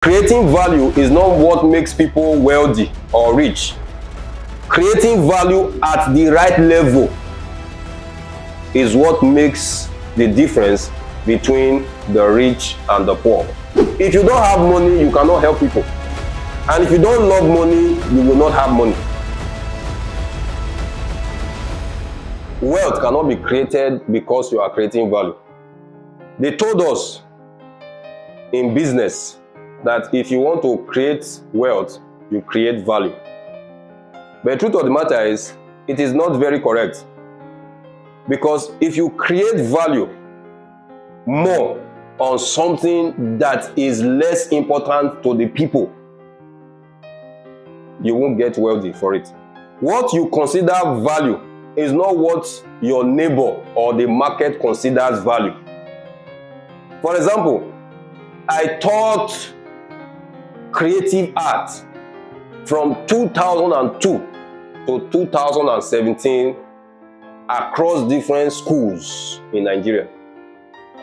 Creating value is not what makes people wealthy or rich. Creating value at the right level is what makes the difference between the rich and the poor. If you don't have money, you cannot help people. And if you don't love money, you will not have money. Wealth cannot be created because you are creating value. They told us in business that if you want to create wealth, you create value. But the truth of the matter is, it is not very correct. Because if you create value more on something that is less important to the people, you won't get wealthy for it. What you consider value is not what your neighbor or the market considers value. For example, I taught creative art from 2002 to 2017 across different schools in Nigeria.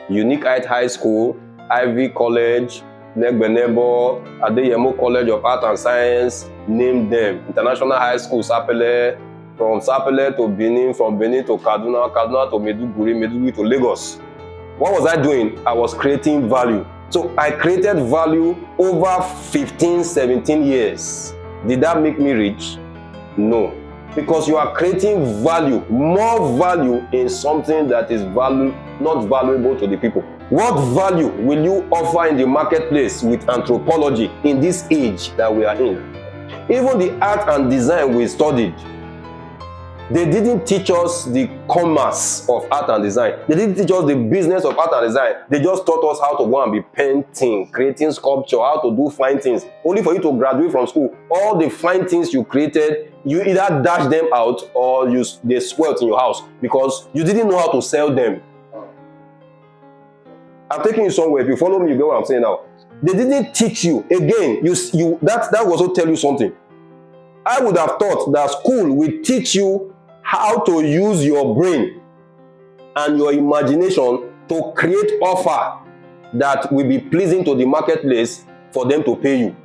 Unique Heights High School, Ivy College, Negbenebo, Adeyemo College of Art and Science, name them. International High School, Sapele, from Sapele to Benin, from Benin to Kaduna, Kaduna to Meduguri, Meduguri to Lagos. What was I doing? I was creating value. So I created value over 15, 17 years. Did that make me rich? No. Because you are creating value, more value in something that is not valuable to the people. What value will you offer in the marketplace with anthropology in this age that we are in? Even the art and design we studied, they didn't teach us the commerce of art and design. They didn't teach us the business of art and design. They just taught us how to go and be painting, creating sculpture, how to do fine things. Only for you to graduate from school, all the fine things you created, you either dash them out or they spoiled in your house because you didn't know how to sell them. I'm taking you somewhere. If you follow me, you get what I'm saying now. They didn't teach you. Again, that will also tell you something. I would have thought that school will teach you how to use your brain and your imagination to create offer that will be pleasing to the marketplace for them to pay you.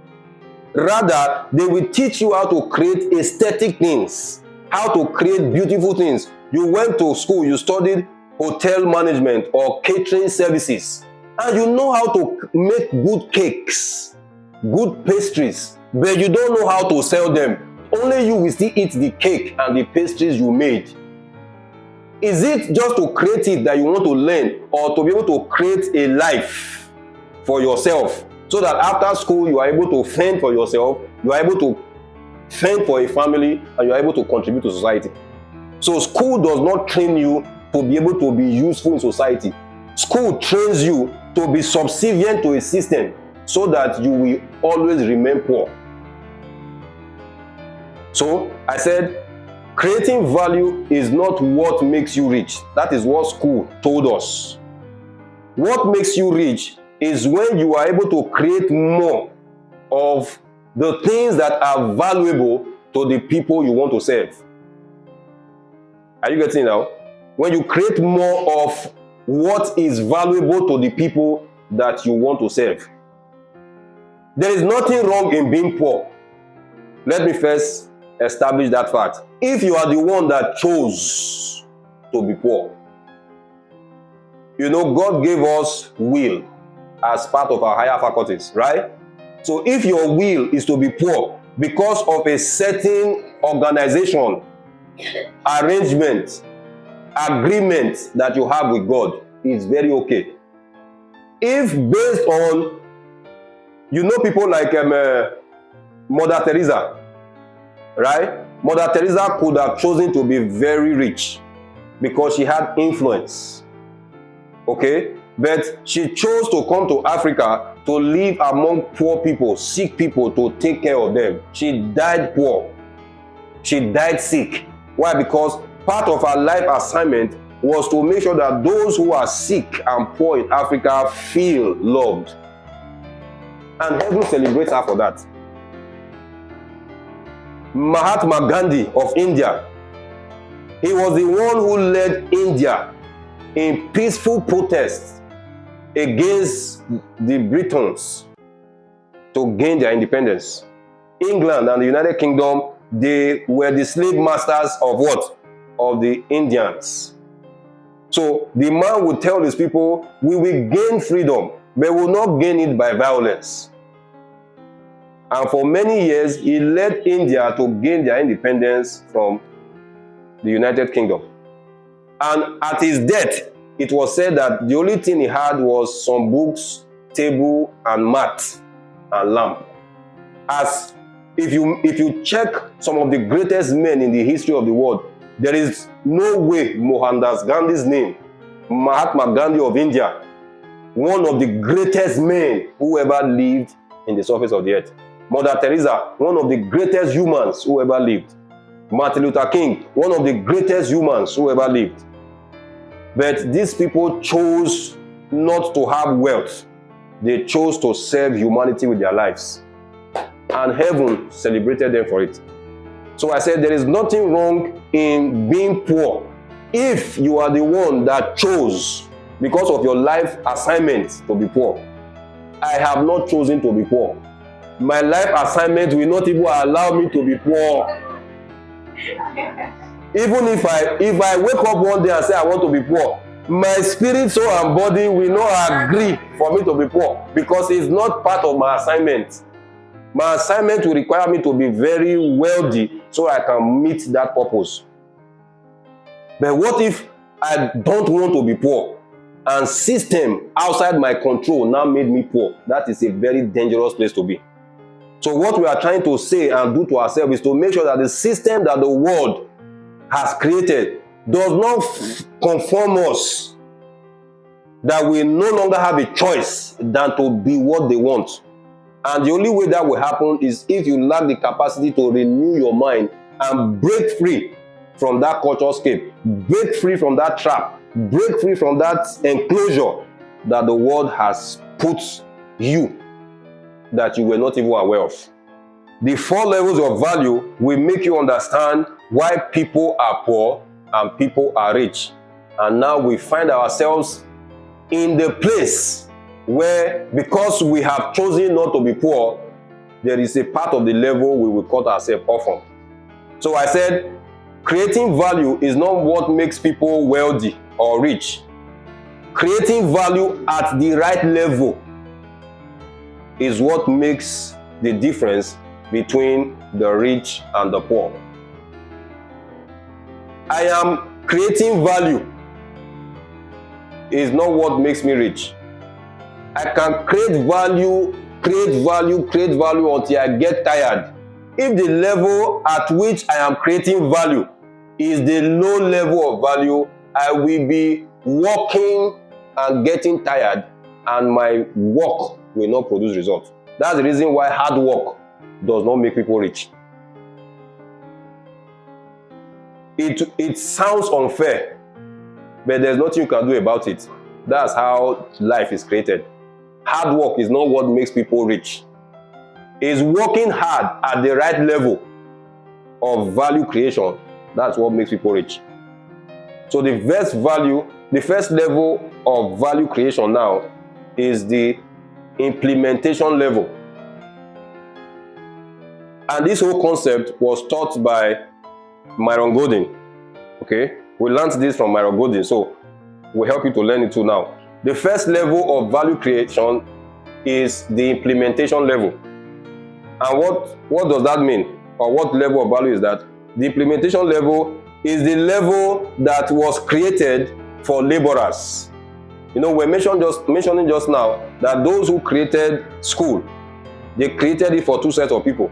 Rather, they will teach you how to create aesthetic things, how to create beautiful things. You went to school, you studied hotel management or catering services, and you know how to make good cakes, good pastries, but you don't know how to sell them. Only you will still eat the cake and the pastries you made. Is it just to create it that you want to learn, or to be able to create a life for yourself so that after school you are able to fend for yourself, you are able to fend for a family, and you are able to contribute to society? So school does not train you to be able to be useful in society. School trains you to be subservient to a system so that you will always remain poor. So I said, creating value is not what makes you rich. That is what school told us. What makes you rich is when you are able to create more of the things that are valuable to the people you want to serve. Are you getting it now? When you create more of what is valuable to the people that you want to serve. There is nothing wrong in being poor. Let me first establish that fact. If you are the one that chose to be poor, you know, God gave us will as part of our higher faculties, right? So if your will is to be poor because of a certain organization, arrangement, agreement that you have with God, it's very okay. If based on, you know, people like Mother Teresa, right? Mother Teresa could have chosen to be very rich because she had influence, okay? But she chose to come to Africa to live among poor people, sick people, to take care of them. She died poor. She died sick. Why? Because part of her life assignment was to make sure that those who are sick and poor in Africa feel loved. And heaven celebrates her for that. Mahatma Gandhi of India, he was the one who led India in peaceful protests against the Britons. to gain their independence. England and the United Kingdom, they were the slave masters of what? Of the Indians. So the man would tell his people, we will gain freedom, but we will not gain it by violence. And for many years, he led India to gain their independence from the United Kingdom. And at his death, it was said that the only thing he had was some books, table, and mat, and lamp. As if you check some of the greatest men in the history of the world, there is no way Mohandas Gandhi's name, Mahatma Gandhi of India, one of the greatest men who ever lived in the surface of the earth. Mother Teresa, one of the greatest humans who ever lived. Martin Luther King, one of the greatest humans who ever lived. But these people chose not to have wealth. They chose to serve humanity with their lives. And heaven celebrated them for it. So I said there is nothing wrong in being poor if you are the one that chose, because of your life assignment, to be poor. I have not chosen to be poor. My life assignment will not even allow me to be poor. Even if I wake up one day and say I want to be poor, my spirit, soul, and body will not agree for me to be poor, because it's not part of my assignment. My assignment will require me to be very wealthy so I can meet that purpose. But what if I don't want to be poor, and system outside my control now made me poor? That is a very dangerous place to be. So what we are trying to say and do to ourselves is to make sure that the system that the world has created does not conform us, that we no longer have a choice than to be what they want. And the only way that will happen is if you lack the capacity to renew your mind and break free from that culture scape, break free from that trap, break free from that enclosure that the world has put you, that you were not even aware of. The 4 levels of value will make you understand why people are poor and people are rich. And now we find ourselves in the place where, because we have chosen not to be poor, there is a part of the level we will cut ourselves off from. So I said, creating value is not what makes people wealthy or rich. Creating value at the right level is what makes the difference between the rich and the poor. I am creating value is not what makes me rich. I can create value until I get tired. If the level at which I am creating value is the low level of value, I will be working and getting tired, and my work will not produce results. That's the reason why hard work does not make people rich. It sounds unfair, but there's nothing you can do about it. That's how life is created. Hard work is not what makes people rich. It's working hard at the right level of value creation. That's what makes people rich. So the first level of value creation now is the implementation level. And this whole concept was taught by Myron. Okay? We learned this from Myron, so we'll help you to learn it too now. The first level of value creation is the implementation level. And what does that mean? Or what level of value is that? The implementation level is the level that was created for laborers. You know, we're mentioning just now that those who created school, they created it for 2 sets of people.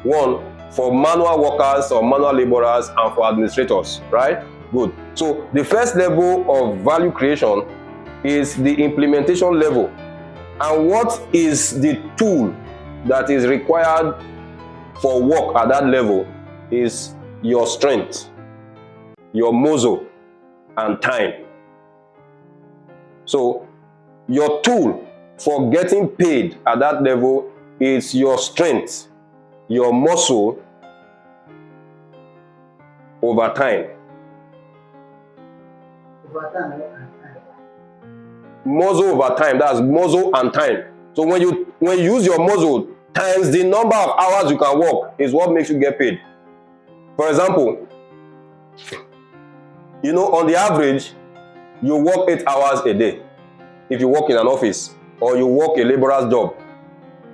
One, for manual workers or manual laborers, and for administrators, right? Good. So the first level of value creation is the implementation level. And what is the tool that is required for work at that level is your strength, your muscle, and time. So your tool for getting paid at that level is your strength, your muscle over time. Muscle over time, that's muscle and time. So when you use your muscle times the number of hours you can work is what makes you get paid. For example, you know, on the average, you work 8 hours a day if you work in an office or you work a laborer's job.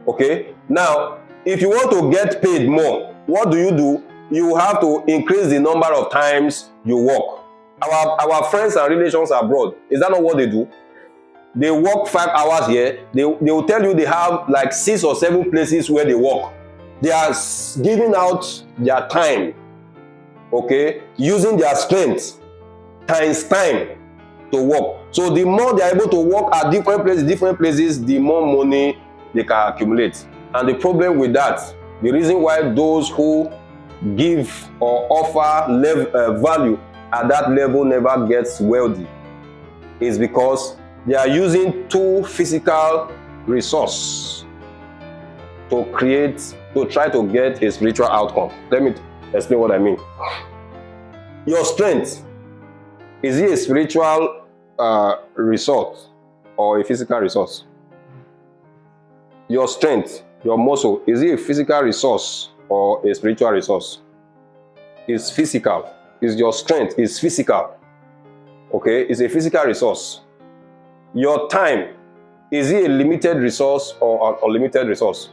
Okay? Now, if you want to get paid more, what do? You have to increase the number of times you work. Our friends and relations abroad, is that not what they do? They work 5 hours here. They will tell you they have like 6 or 7 places where they work. They are giving out their time, okay, using their strength times time to work. So the more they are able to work at different places, the more money they can accumulate. And the problem with that, the reason why those who give or offer value at that level never gets wealthy is because they are using too physical resource to try to get a spiritual outcome. Let me explain what I mean. Your strength, is it a spiritual resource or a physical resource? Your strength, your muscle, is it a physical resource or a spiritual resource? It's physical. Is your strength is physical. Okay, it's a physical resource. Your time, is it a limited resource or an unlimited resource?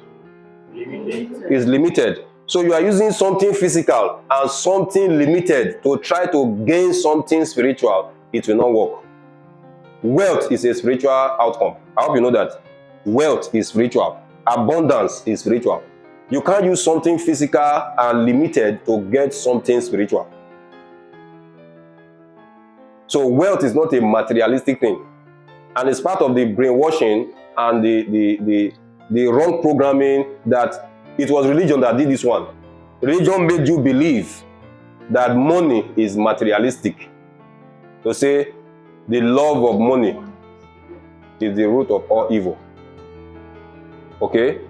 Limited. It's limited. So you are using something physical and something limited to try to gain something spiritual. It will not work. Wealth is a spiritual outcome. I hope you know that. Wealth is spiritual. Abundance is spiritual. You can't use something physical and limited to get something spiritual. So wealth is not a materialistic thing. And it's part of the brainwashing and the wrong programming that it was religion that did this one. Religion made you believe that money is materialistic. To say the love of money is the root of all evil. Okay?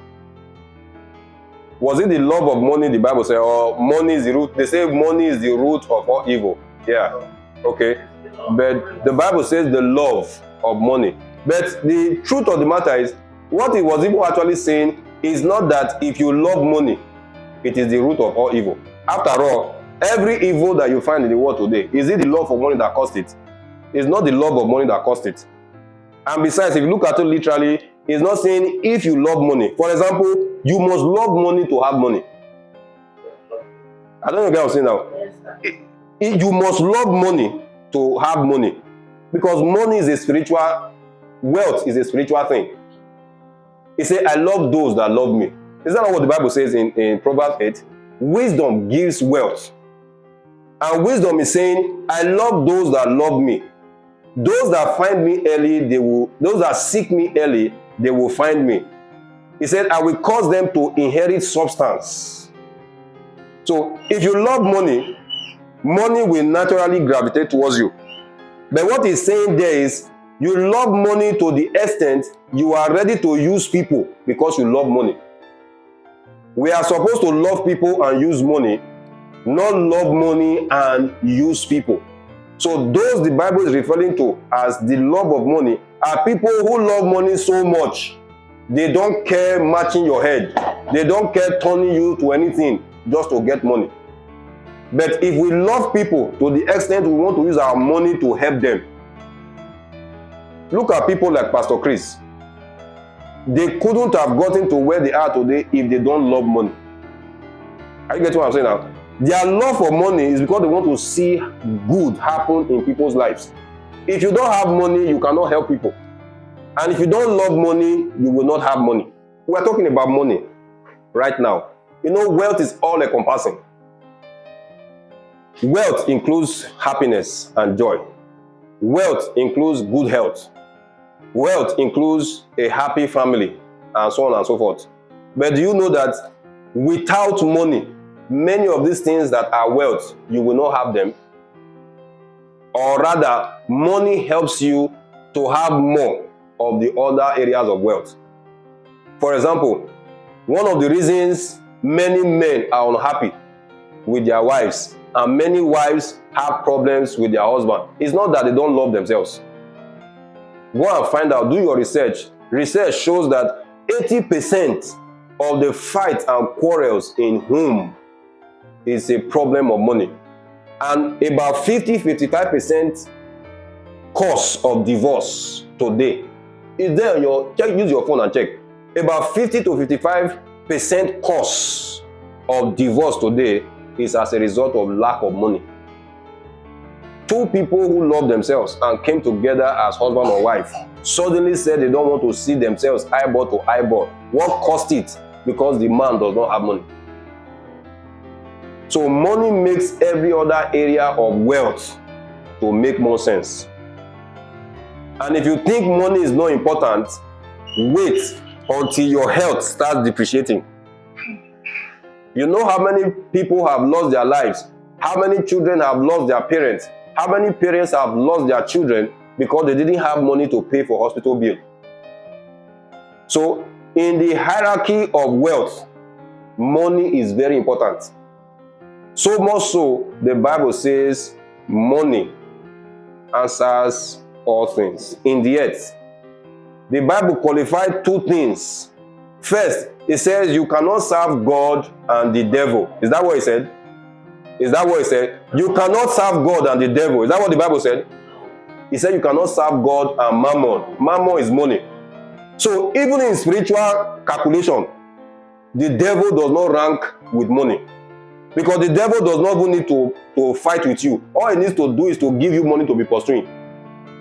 Was it the love of money the Bible said, or money is the root? They say money is the root of all evil. Yeah. Okay. But the Bible says the love of money. But the truth of the matter is, what it was even actually saying is not that if you love money, it is the root of all evil. After all, every evil that you find in the world today, is it the love of money that caused it? It's not the love of money that caused it. And besides, if you look at it literally, it's not saying if you love money. For example, you must love money to have money. I don't know what I'm saying now. You must love money to have money. Because money is a spiritual, wealth is a spiritual thing. It says, I love those that love me. Is that not what the Bible says in Proverbs 8? Wisdom gives wealth. And wisdom is saying, I love those that love me. Those that find me early, those that seek me early, they will find me. He said, I will cause them to inherit substance. So if you love money, money will naturally gravitate towards you. But what he's saying there is, you love money to the extent you are ready to use people because you love money. We are supposed to love people and use money, not love money and use people. So those the Bible is referring to as the love of money are people who love money so much, they don't care matching your head. They don't care turning you to anything just to get money. But if we love people to the extent we want to use our money to help them, look at people like Pastor Chris. They couldn't have gotten to where they are today if they don't love money. Are you getting what I'm saying now? Their love for money is because they want to see good happen in people's lives. If you don't have money, you cannot help people. And if you don't love money, you will not have money. We're talking about money right now. You know, wealth is all encompassing. Wealth includes happiness and joy. Wealth includes good health. Wealth includes a happy family, and so on and so forth. But do you know that without money, many of these things that are wealth, you will not have them? Or rather, money helps you to have more of the other areas of wealth. For example, one of the reasons many men are unhappy with their wives and many wives have problems with their husband is not that they don't love themselves. Go and find out, do your research. Research shows that 80% of the fight and quarrels in home is a problem of money. And about 50-55% cause of divorce today is there on your check. Use your phone and check. About 50-55% cause of divorce today is as a result of lack of money. Two people who love themselves and came together as husband or wife suddenly said they don't want to see themselves eyeball to eyeball. What caused it? Because the man does not have money. So money makes every other area of wealth to make more sense. And if you think money is not important, wait until your health starts depreciating. You know how many people have lost their lives? How many children have lost their parents? How many parents have lost their children because they didn't have money to pay for hospital bill? So in the hierarchy of wealth, money is very important. So much so, the Bible says money answers all things in the earth. The Bible qualified two things. First, it says you cannot serve God and the devil. Is that what it said? Is that what it said? You cannot serve God and the devil. Is that what the Bible said? It said you cannot serve God and mammon. Mammon is money. So even in spiritual calculation, the devil does not rank with money. Because the devil does not even need to fight with you. All he needs to do is to give you money to be pursuing.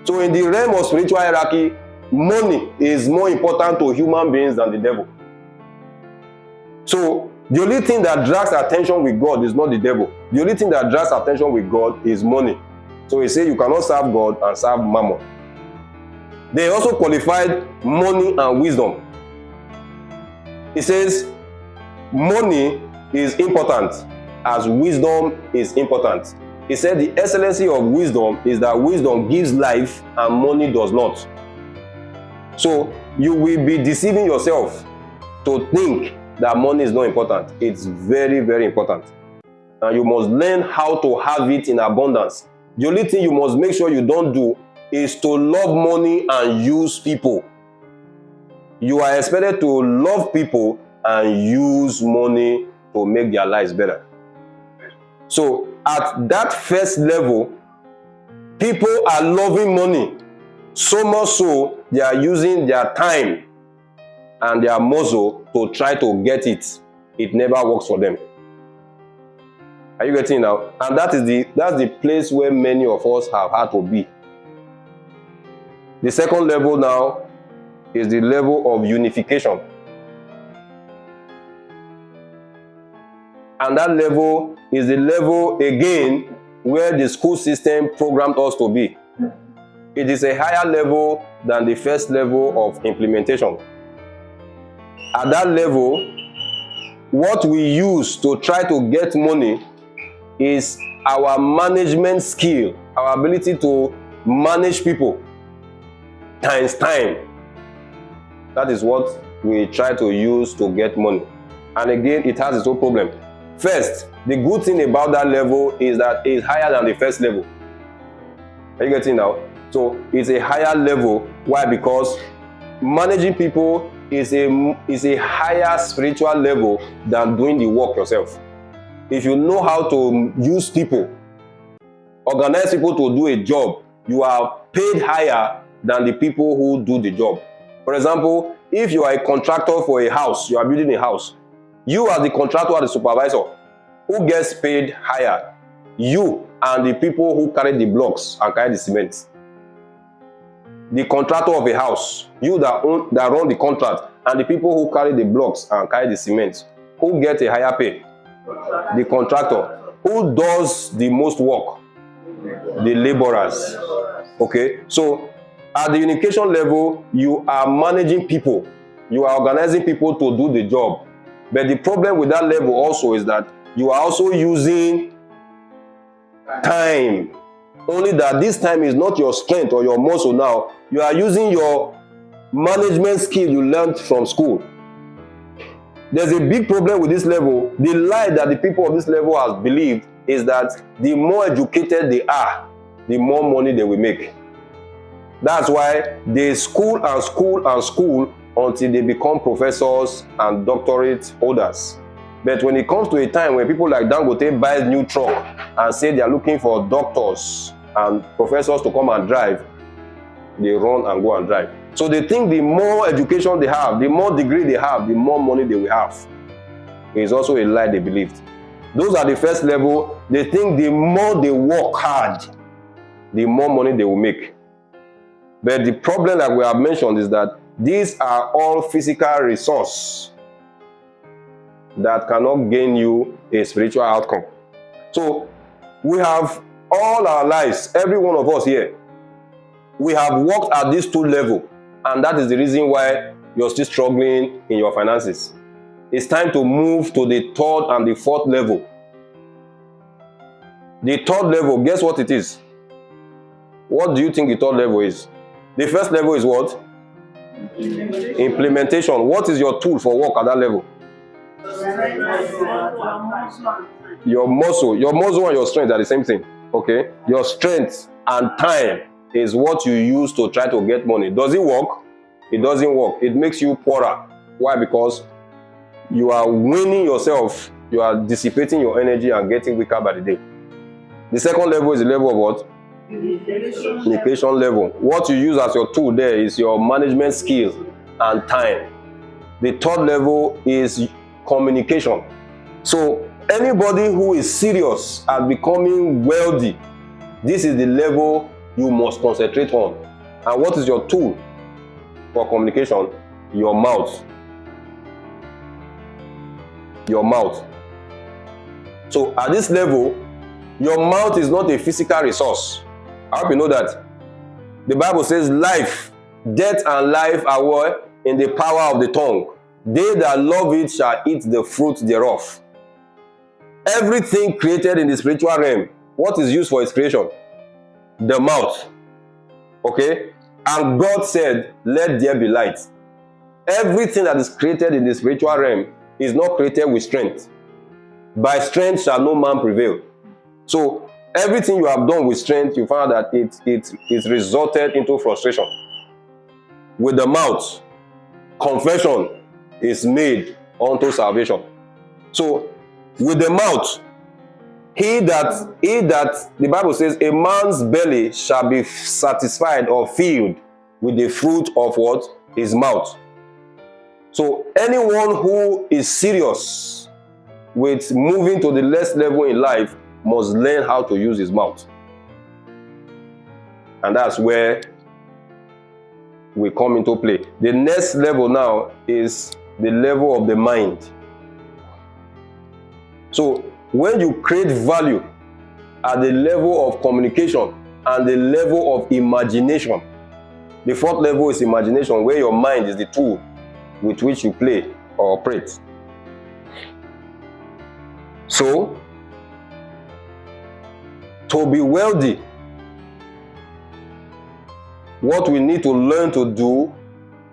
So in the realm of spiritual hierarchy, money is more important to human beings than the devil. So the only thing that drags attention with God is not the devil. The only thing that drags attention with God is money. So he says you cannot serve God and serve mammon. They also qualified money and wisdom. He says money is important as wisdom is important. He said the excellency of wisdom is that wisdom gives life and money does not. So you will be deceiving yourself to think that money is not important. It's very, very important. And you must learn how to have it in abundance. The only thing you must make sure you don't do is to love money and use people. You are expected to love people and use money to make their lives better. So at that first level, people are loving money so much so they are using their time and their muscle to try to get it. It never works for them. Are you getting it now? And that's the place where many of us have had to be. The second level now is the level of unification. And that level is the level, again, where the school system programmed us to be. It is a higher level than the first level of implementation. At that level, what we use to try to get money is our management skill, our ability to manage people times time. That is what we try to use to get money. And again, it has its own problem. First, the good thing about that level is that it's higher than the first level. Are you getting now? So it's a higher level. Why? Because managing people is a higher spiritual level than doing the work yourself. If you know how to use people, organize people to do a job, you are paid higher than the people who do the job. For example, if you are a contractor for a house, you are building a house, you as the contractor or the supervisor, who gets paid higher? You and the people who carry the blocks and carry the cement. The contractor of a house, you that run the contract, and the people who carry the blocks and carry the cement, who get a higher pay? The contractor. Who does the most work? The laborers. Okay, so at the unification level, you are managing people, you are organizing people to do the job. But the problem with that level also is that you are also using time. Only that this time is not your strength or your muscle now. You are using your management skill you learned from school. There's a big problem with this level. The lie that the people of this level have believed is that the more educated they are, the more money they will make. That's why they school and school and school until they become professors and doctorate holders. But when it comes to a time when people like Dangote buy new truck and say they are looking for doctors and professors to come and drive, they run and go and drive. So they think the more education they have, the more degree they have, the more money they will have. It's also a lie they believed. Those are the first level. They think the more they work hard, the more money they will make. But the problem, like we have mentioned, is that these are all physical resources that cannot gain you a spiritual outcome. So we have all our lives, every one of us here, we have worked at this 2 level, and that is the reason why you're still struggling in your finances. It's time to move to the 3rd and the 4th level. The 3rd level, guess what it is? What do you think the 3rd level is? The first level is what? Implementation. What is your tool for work at that level? Your muscle and your strength are the same thing. Okay? Your strength and time is what you use to try to get money. Does it work? It doesn't work. It makes you poorer. Why? Because you are winning yourself. You are dissipating your energy and getting weaker by the day. The 2nd level is the level of what? Communication level. What you use as your tool there is your management skill and time. The 3rd level is communication. So anybody who is serious at becoming wealthy, this is the level you must concentrate on. And what is your tool for communication? Your mouth. Your mouth. So at this level, your mouth is not a physical resource. I hope you know that. The Bible says life, death and life are what? In the power of the tongue. They that love it shall eat the fruit thereof. Everything created in the spiritual realm, what is used for its creation? The mouth. Okay? And God said, let there be light. Everything that is created in the spiritual realm is not created with strength. By strength shall no man prevail. So everything you have done with strength, you find that it resulted into frustration. With the mouth, confession is made unto salvation. So with the mouth, he that the Bible says a man's belly shall be satisfied or filled with the fruit of what? His mouth. So anyone who is serious with moving to the next level in life must learn how to use his mouth. And that's where we come into play. The next level now is the level of the mind. So when you create value at the level of communication and the level of imagination, the 4th level is imagination, where your mind is the tool with which you play or operate. So, to be wealthy, what we need to learn to do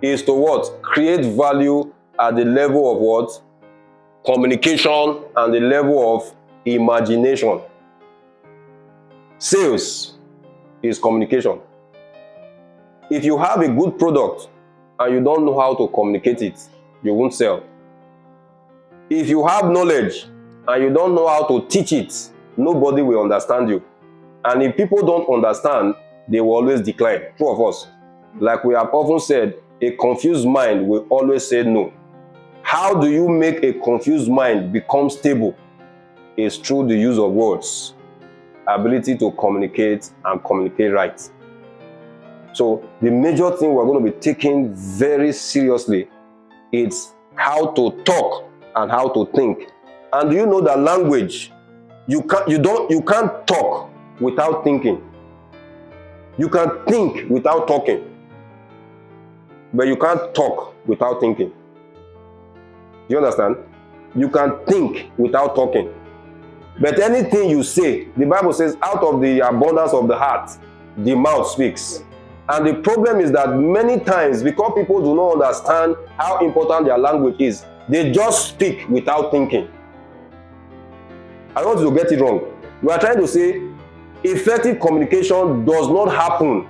is to what? Create value at the level of what? Communication and the level of imagination. Sales is communication. If you have a good product and you don't know how to communicate it, you won't sell. If you have knowledge and you don't know how to teach it, nobody will understand you. And if people don't understand, they will always decline. True of us. Like we have often said, a confused mind will always say no. How do you make a confused mind become stable? It's through the use of words. Ability to communicate and communicate right. So the major thing we're going to be taking very seriously is how to talk and how to think. And do you know that language, you can't talk without thinking. You can think without talking, but you can't talk without thinking. Do you understand? You can think without talking. But anything you say, the Bible says, out of the abundance of the heart, the mouth speaks. And the problem is that many times, because people do not understand how important their language is, they just speak without thinking. I don't want you to get it wrong. We are trying to say effective communication does not happen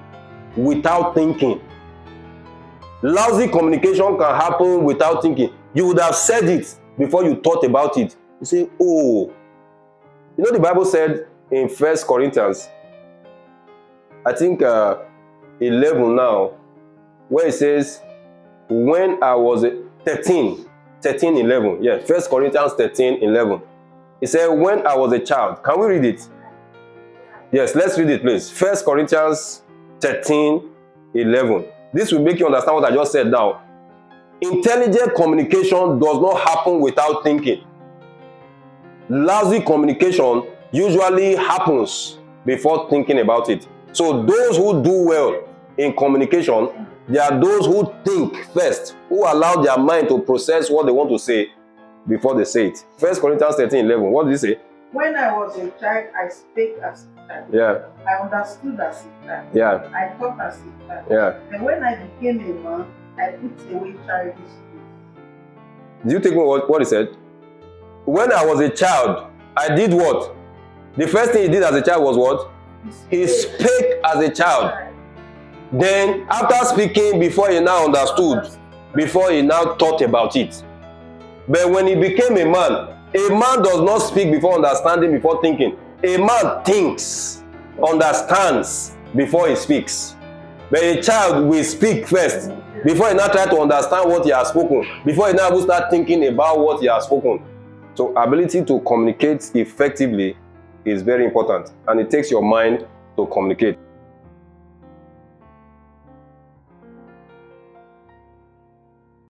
without thinking. Lousy communication can happen without thinking. You would have said it before you thought about it. You say, oh, you know the Bible said in 1 Corinthians, I think 11 now, where it says, when I was 13, 11. Yeah, 1 Corinthians 13, 11. It said, when I was a child. Can we read it? Yes, let's read it, please. 1 Corinthians 13, 11. This will make you understand what I just said now. Intelligent communication does not happen without thinking. Lousy communication usually happens before thinking about it. So those who do well in communication, they are those who think first, who allow their mind to process what they want to say before they say it. 1 Corinthians 13, 11. What did he say? When I was a child, I spake as a child. Yeah. I understood as a child. Yeah. I thought as a child. Yeah. And when I became a man, I put away childish things. Did you take what he said? When I was a child, I did what? The first thing he did as a child was what? He spake as a child. Then, after speaking, before he now understood, before he now thought about it. But when he became a man does not speak before understanding, before thinking. A man thinks, understands before he speaks. But a child will speak first before he now try to understand what he has spoken, before he now will start thinking about what he has spoken. So ability to communicate effectively is very important, and it takes your mind to communicate.